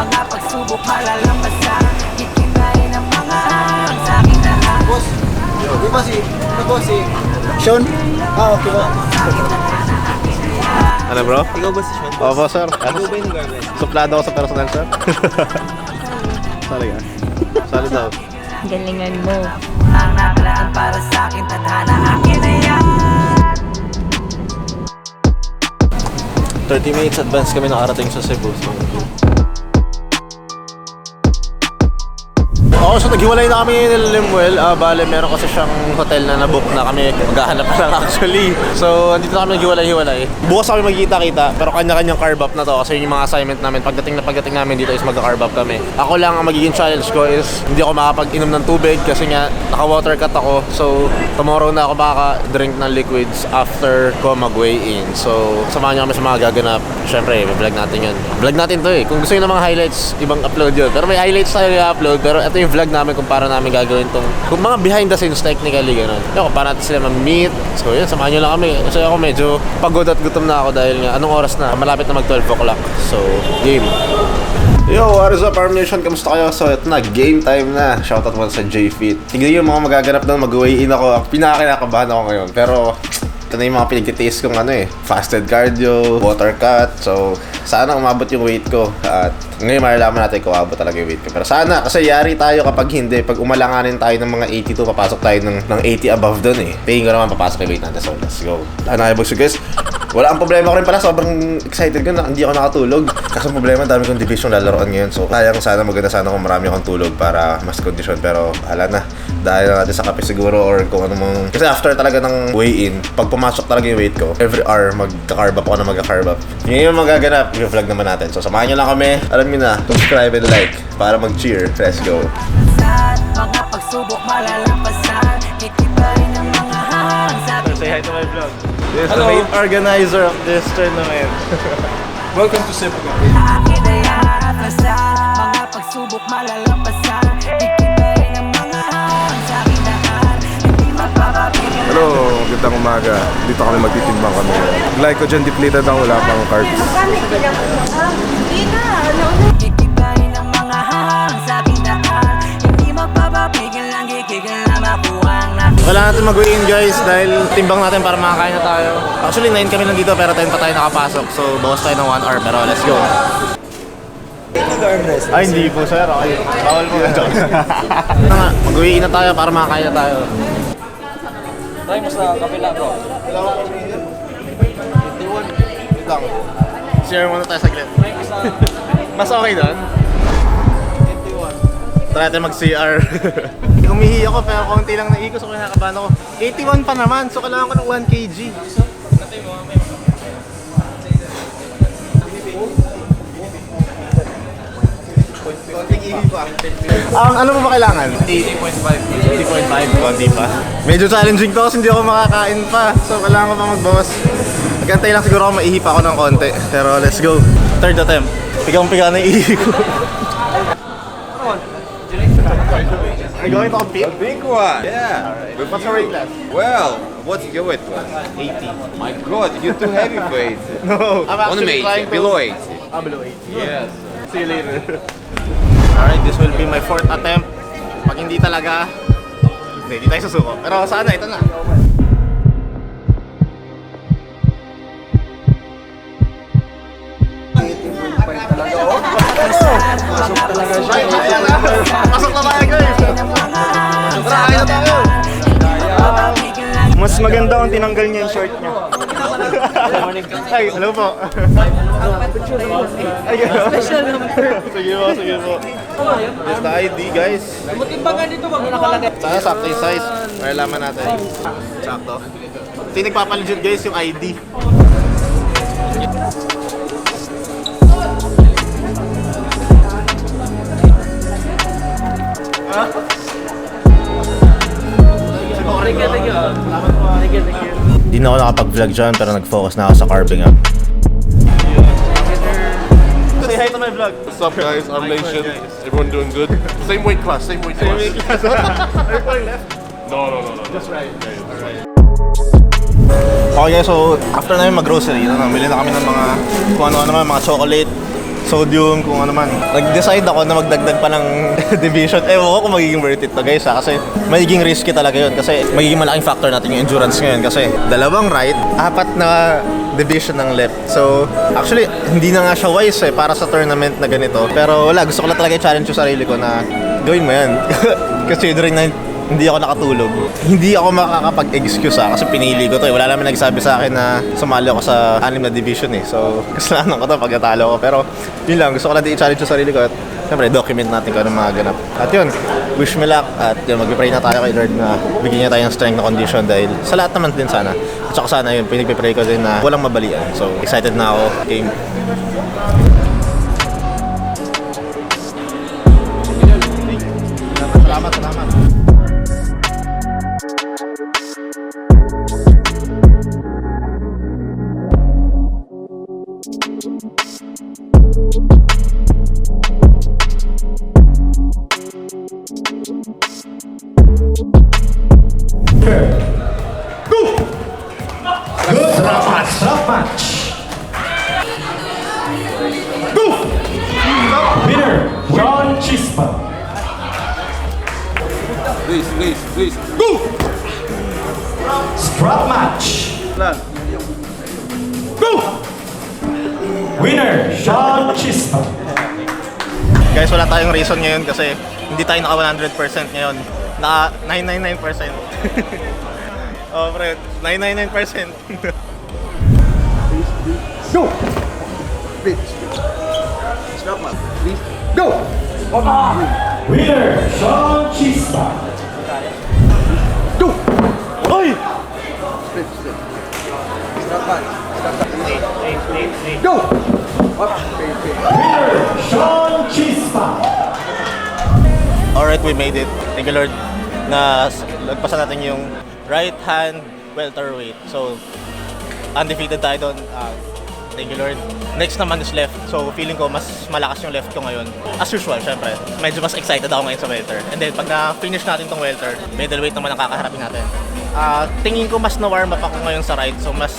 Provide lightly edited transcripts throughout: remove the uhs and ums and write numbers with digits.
mga pagsubok malalampasan. Kitinayin ang mga harang sa aking lahat. Boss, di ba ano boss Sean? Okay ba? Ano bro? Ikaw ba si Sean? Opo sir. Ikaw ba yung garment? Suplado ako sa personal sir. Sorry ka. Sorry daw. Galingan mo. Ang nakalaan para sa akin, tadhana akin na yan. 30 minutes advance kami nakarating sa Cebu. Oo, so naghiwalay na kami ni Limuel. Bale, meron kasi siyang hotel na nabook na kami. Maghahanap pa lang actually. So, andito na kami naghiwalay-hiwalay. Bukas kami magkita-kita, pero kanya-kanyang carb up na to kasi yun yung mga assignment namin. Pagdating namin dito is magka-carb up kami. Ako lang ang magiging challenge ko is hindi ako makapag-inom ng tubig kasi nga naka-water cut ako. So, tomorrow na ako makaka-drink ng liquids after ko mag-weigh in. So, samahan niyo kami sa mga gaganap. Siyempre, vlog natin yun. Vlog natin to eh. Kung gusto niyo ng mga highlights, ibang upload yun. Pero may highlights tayo i-upload. Pero ito yung vlog namin kung paano namin gagawin tong kung mga behind the scenes technically gano'n. Kung paano natin sila ma-meet. So yun, samahan nyo lang kami. Kasi ako medyo pagod at gutom na ako dahil nga anong oras na? Malapit na mag 12 o'clock. So, game. Yo, what is up Arm Nation? Kamusta kayo? So ito na, game time na. Shoutout mo sa JFit. Tignan yung mga magaganap doon, mag-weigh in ako. Pinakakinakabahan ako ngayon. Pero ito na yung mga pinagtitaste kong fasted cardio, water cut. So, sana umabot yung weight ko. At ngayon malalaman natin kung umabot talaga yung weight ko. Pero sana, kasi yari tayo kapag hindi. Pag umalanganin tayo ng mga 82, papasok tayo ng 80 above dun eh. Tingin ko naman papasok yung weight natin. So, let's go. So guys, wala ang problema ko rin pala. Sobrang excited ko na hindi ako nakatulog. Kaso problema, dami kong division lalaroan ngayon. So, kaya sana maganda sana kung marami akong tulog para mas kondisyon. Pero, hala na. Dahil na natin sa kape siguro or kung ano mong... Kasi after talaga ng weigh-in, pag pumasok talaga yung weight ko, every hour magka-carb up ako na magka-carb up. Yun yung magaganap. Yung vlog naman natin. So, samahan nyo lang kami. Alam nyo na, subscribe and like para mag-cheer. Let's go. Mga pagsubok malalampasan. Kitinayin ang mga harang sa aking Say hi to my vlog. This is the main organizer of this tournament. Welcome to Cebu. akin na yan. Mga pagsubok malalampasan. Kitinayin ang mga harang sa aking lahat. Hindi magpapapigil. Hello, magandang umaga. Dito kami magtitimbang kami. Glycogen depleted ang wala pang carbs. Kitinayin ang mga harang sa aking lahat. Hindi magpapapigil ang gigigil na makuha ang natin. Kailangan natin mag-weigh-in guys dahil timbang natin para makakain na tayo. Actually 9 kami nandito pero 10 pa tayo nakapasok. So bawas tayo ng 1 hour pero let's go. Ay hindi po sir, okay. Bawal po. Mag-weigh-in na tayo para makakain na tayo. Try mo sa kapila bro. Wait lang. Share muna tayo saglit. Mas okay doon? Try natin mag-CR. Umihi ako pero konti lang naikot so kinakabahan ako. 81 pa naman so kailangan ko ng 1 kg. Konting ihi pa. Ano mo ba kailangan? 80.5. 80.5, konti pa. Medyo challenging to kasi hindi ako makakain pa. So kailangan ko pa magbawas. Nagantay lang siguro ako maihi pa ako ng konti. Pero let's go. Third attempt. Pigang-piga na yung ihi ko. Are you going to compete? A big one. Yeah. Alright. What's your weight class? Well, what's your weight class? 80. My God, you're too heavy for it. No. I'm On actually trying 80, to... below 80. Below 80. Yes. See you later. Alright, this will be my 4th attempt. Pag hindi talaga, hindi tayo susuko. Pero sana, ito na. Pasok na tayo guys. Tara, kaya na tayo. Mas maganda kung tinanggal niya yung short niya. Ay, hello po. Ay, special number. Sige po, sige po. This the ID, guys. Sana sakto yung size. Para laman natin. Sakto. Hindi nagpapaligid guys yung ID. Di na ako nakapag-vlog dyan pero nag-focus na ako sa carving up. Say hi to my vlog. What's up guys? I'm Nation. Everyone doing good? Same weight class, same weight class. Are you going left? No. Just right. Alright. Okay guys, so after namin mag-grocery, namili na kami ng mga kung ano-ano naman, mga chocolate, sodium, kung ano man. Nag-decide ako na magdagdag pa ng division. Ewan ko kung magiging worth it to guys ha, kasi magiging risky talaga yun. Kasi magiging malaking factor natin yung endurance ngayon. Kasi 2 right, 4 na division ng left. So, actually, hindi na nga siya wise para sa tournament na ganito. Pero wala, gusto ko lang talaga i-challenge yung sarili ko na gawin mo yan. Considering na hindi ako nakatulog. Hindi ako makakapag-excuse kasi pinili ko to Wala naman nagsabi sa akin na sumali ako sa 6 na division So, kasalanan ko to pag natalo ko. Pero, yun lang, gusto ko lang i-challenge yung sarili ko at siyempre, document natin kung ano mga ganap. At yun, wish me luck at yun, mag-pray na tayo kay Lord na bigyan niya tayo ng strength na condition dahil sa lahat naman din sana. At saka sana yun, pinag-pray ko din na walang mabalian. So, excited na ako. Game. Salamat. Strap match. Go! Winner, John Chispa. Please. Go! Strap match. Go! Winner, John Chispa. Guys, wala tayong reason ngayon kasi hindi tayo naka 100% ngayon. Naka 999%. Oh, pre, 999%. Go! Please. Stop, man. Please. Go! Winner, John Chispa. Go! Oy! Stop, man. Go! Winner, John Chispa. Alright, we made it. Thank you, Lord, na lagpasan natin yung right hand welterweight. So, undefeated tayo doon. Thank you, Lord. Next naman is left. So, feeling ko mas malakas yung left ko ngayon. As usual, syempre. Medyo mas excited ako ngayon sa welter. And then, pag na-finish natin tong welter, middleweight naman ang kakaharapin natin. Tingin ko mas na-warm up ako ngayon sa right. So, mas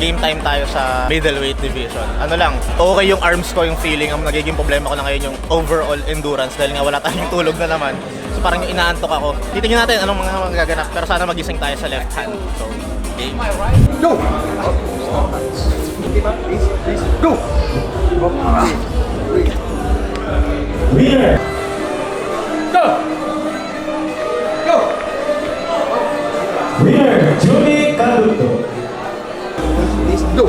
game time tayo sa middleweight division. Ano lang, okay yung arms ko, yung feeling. Ang nagiging problema ko na ngayon yung overall endurance dahil nga wala tayong tulog na naman. So, parang yung inaantok ako. Titingnan natin anong mga magaganap. Pero sana magising tayo sa left hand. So, game. Go! Please. Go! Winner. Go! Go! Winner, Julie Caluto. Please. Go!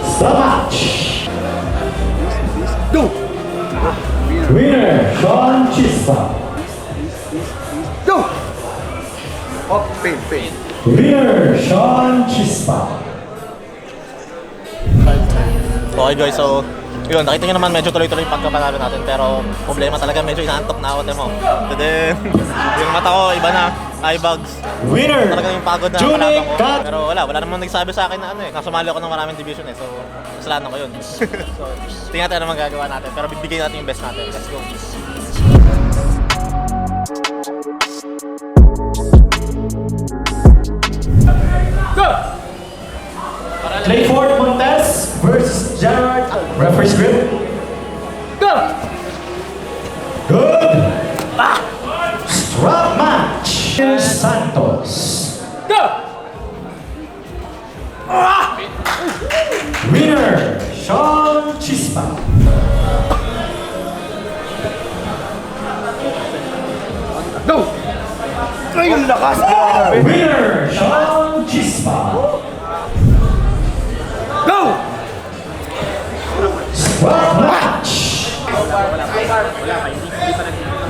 Strap match. Go! Winner, John Chispa. Go! Oh, pain. Winner, John Chispa. Okay guys, so yun, nakita nyo naman medyo tuloy-tuloy yung pagkapanalo natin pero problema talaga, medyo inaantok na ako, mo. And then, yung mata ko, iba na, eye bags. Winner, Talagang yung pagod na Julie kalaban ko. Cat. Pero wala namang nagsabi sa akin na nasumali ako ng maraming division so kasalanan ko yun. So, tingnan natin ano magagawa natin pero bibigyan natin yung best natin. Let's go. Clayford Montes versus Gerard. Referee script. Go! Good. Strap match. Santos. Go! Winner, Sean Chispa. Go! Ay, yung lakas! Winner, Sean Chispa. Go! Strap match.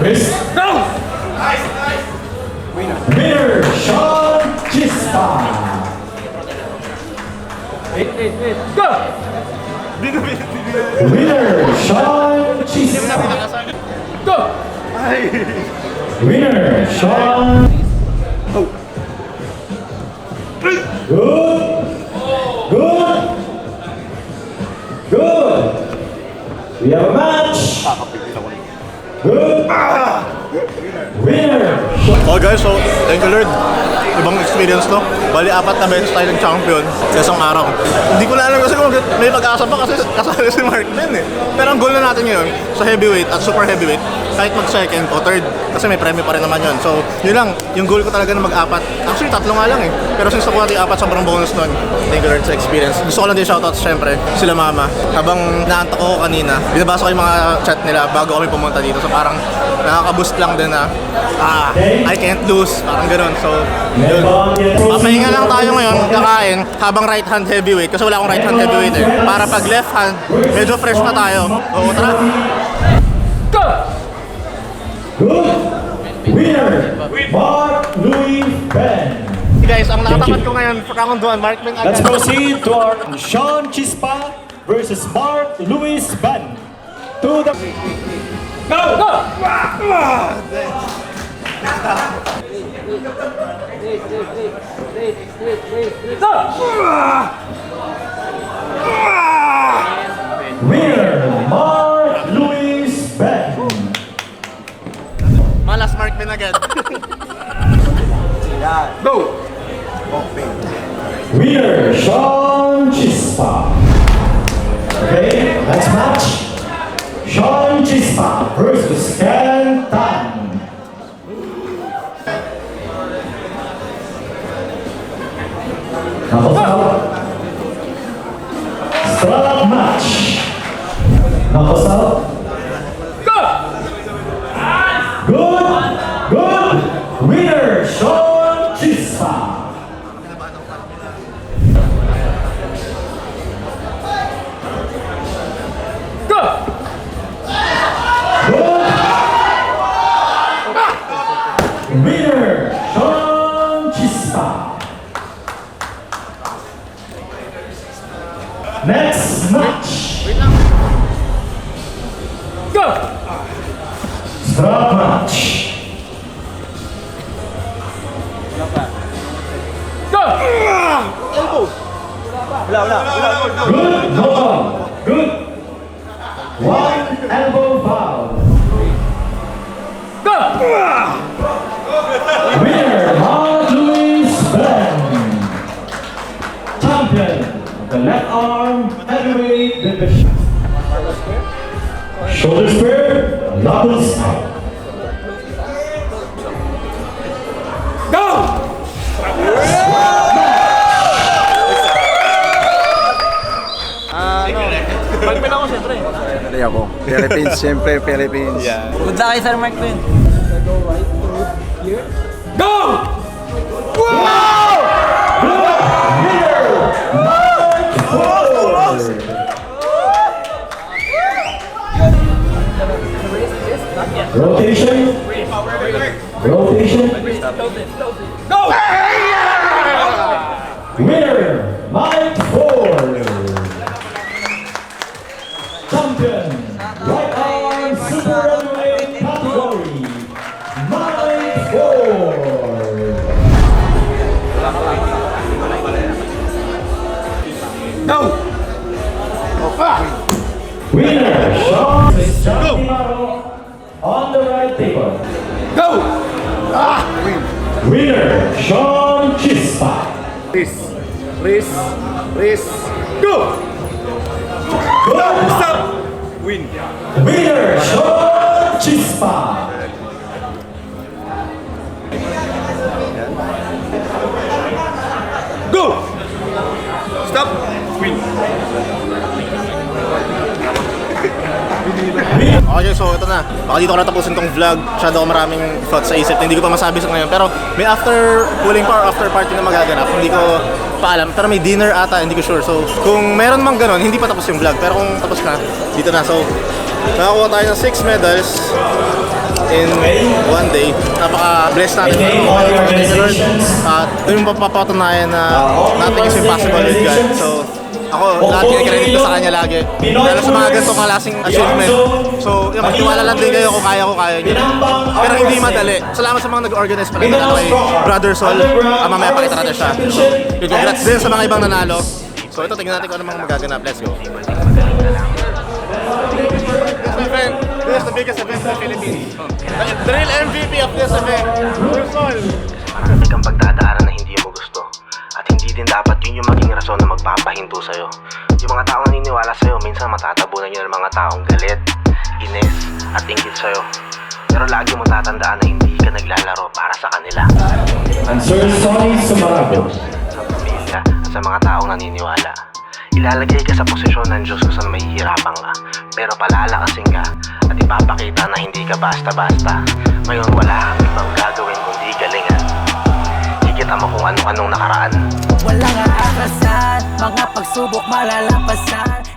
Wrist. Go! Winner, Sean Chispa. Go! Winner, Sean Chispa. Go! Winner, Sean. Good. Good. Good. We have a match. Good. Winner. Okay guys, so thank you Lord. ibang experience to. Bali, 4 na beses tayo ng champion sa isang araw. Hindi ko na alam kasi kung may pag-asa pa kasi kasali si Mark din eh. Pero ang goal na natin ngayon sa heavyweight at super heavyweight, kahit mag-second o third, kasi may premyo pa rin naman yun. So, yun lang, yung goal ko talaga na mag-4. Actually, 3 nga lang eh. Pero since nakuha natin 4, sobrang bonus nun. Thank you Lord sa experience. Gusto ko lang din shoutout syempre, sila mama. Habang naantok ko kanina, binabasa ko yung mga chat nila bago kami pumunta dito. So parang nakaka-boost lang din na, I can't lose. Parang ganun. So, yun. Papahinga lang tayo ngayon, kakain, habang right hand heavyweight. Kasi wala akong right hand heavyweight eh. Para pag left hand, medyo fresh na tayo. Oo, tara. Good. Winner, Mark Louis Ben. Guys, ang natapat ko ngayon, round 1, Mark Ben Let's agad. proceed to our Sean Chispa versus Mark Louis Ben. To the go. Winner, Mark Louis Ben. Malas Mark Ben agad. Winner, Sean Chispa. Okay, next match. Sean Chispa versus Ken Tan. Knuckles out. Strap match. Knuckles out. Good. Good. Winner, Sean Chispa. Winner, Sean Chispa. Next match. Go. Strap match. Go. Good, no foul. Good. One elbow foul. Go. Winner, Mark Louis Ben. Champion, the left arm heavyweight division. Shoulder spear, knuckles out. Go! Dali ako. Philippines, siyempre Philippines. Good luck kay Sir Mark Ben. Go! Rotation. Rotation. Go! Winner, Mike Ford. Champion, right arm super heavyweight category, Mike Ford. Go! Winner, Sean Chispa on the right table. Go! Winner, Sean Chispa. Please. Go! Good. Stop. Winner, Sean Chispa. Go! Stop! Okay, so ito na. Baka dito ko natapusin tong vlog. Masyado ako maraming thoughts sa isip. Hindi ko pa masabi sa ngayon. Pero may after pulling pa or after party na magaganap. Hindi ko pa alam. Pero may dinner ata, hindi ko sure. So kung meron mang ganon, hindi pa tapos yung vlog. Pero kung tapos na, dito na. So nakakuha tayo ng 6 medals in one day. Napaka-blessed natin. At yung papapatunayan na nothing is impossible with God. So ako, lahat kinikredit ko sa kanya lagi. Lalo sa mga ganitong kalasing achievement. So, yun, magtiwala lang din kayo kung kaya ko, kaya nyo. Pero hindi madali. Salamat sa mga nag-organize pala. Lalo kay Brother Sol. Mamaya pakita natin siya. Congrats din sa mga ibang nanalo. So, ito, tingnan natin kung ano mga magaganap. Let's go. Yes, my friend. This is the biggest event in the Philippines. The real MVP of this event. Brother Sol. Marami kang pagdadaanan na magtuturo sa'yo. Yung mga taong naniniwala sa'yo, minsan matatabunan nyo ng mga taong galit, inis, at inggit sa'yo. Pero lagi mo tatandaan na hindi ka naglalaro para sa kanila. And Sir Sonny Sumarago. Sa pamilya at sa mga taong naniniwala. Ilalagay ka sa posisyon ng Diyos kung saan mahihirapan ka. Pero palalakasin ka at ipapakita na hindi ka basta-basta. Ngayon wala kang ibang gagawin kundi galingan. Kikita mo kung ano-anong nakaraan. Walang aatrasan, mga pagsubok malalampasan.